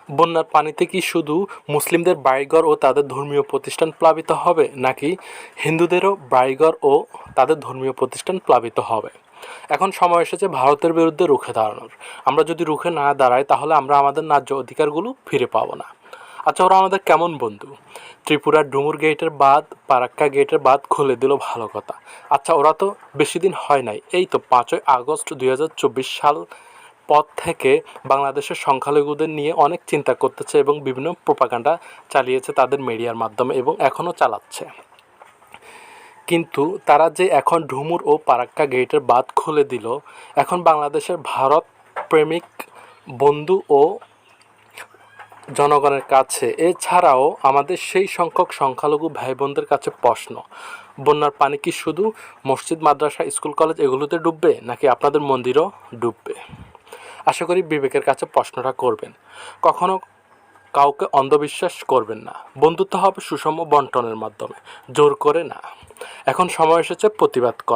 বন্যার পানিতে কি শুধু মুসলিমদের বাড়িঘর ও তাদের ধর্মীয় প্রতিষ্ঠান প্লাবিত হবে, নাকি হিন্দুদেরও বাড়িঘর ও তাদের ধর্মীয় প্রতিষ্ঠান প্লাবিত হবে? এখন সময় এসেছে ভারতের বিরুদ্ধে রুখে দাঁড়ানোর। আমরা যদি রুখে না দাঁড়াই তাহলে আমরা আমাদের ন্যায্য অধিকারগুলো ফিরে পাবো না। আচ্ছা, ওরা আমাদের কেমন বন্ধু? ত্রিপুরার ডুমুর গেটের বাঁধ, পারাক্কা গেটের বাঁধ খুলে দিল, ভালো কথা। আচ্ছা, ওরা তো বেশি দিন হয় নাই, এই তো 5ই আগস্ট 2024 সাল পর থেকে বাংলাদেশের সংখ্যালঘুদের নিয়ে অনেক চিন্তা করতেছে এবং বিভিন্ন প্রোপাগান্ডা চালিয়েছে তাদের মিডিয়ার মাধ্যমে এবং এখনও চালাচ্ছে। কিন্তু তারা যে এখন ডুমুর ও পারাক্কা গেটের বাঁধ খুলে দিল, এখন বাংলাদেশের ভারত প্রেমিক বন্ধু ও জনগণের কাছে, এছাড়াও আমাদের সেই সংখ্যক সংখ্যালঘু ভাই বোনদের কাছে প্রশ্ন, বন্যার পানি কি শুধু মসজিদ, মাদ্রাসা, স্কুল, কলেজ এগুলোতে ডুববে, নাকি আপনাদের মন্দিরও ডুববে? আশা করি বিবেকের কাছে প্রশ্নটা করবেন। কখনো কাউকে অন্ধবিশ্বাস করবেন না। বন্ধুত্ব হবে সুষম বন্টনের মাধ্যমে, জোর করে না। এখন সময় এসেছে প্রতিবাদ করার।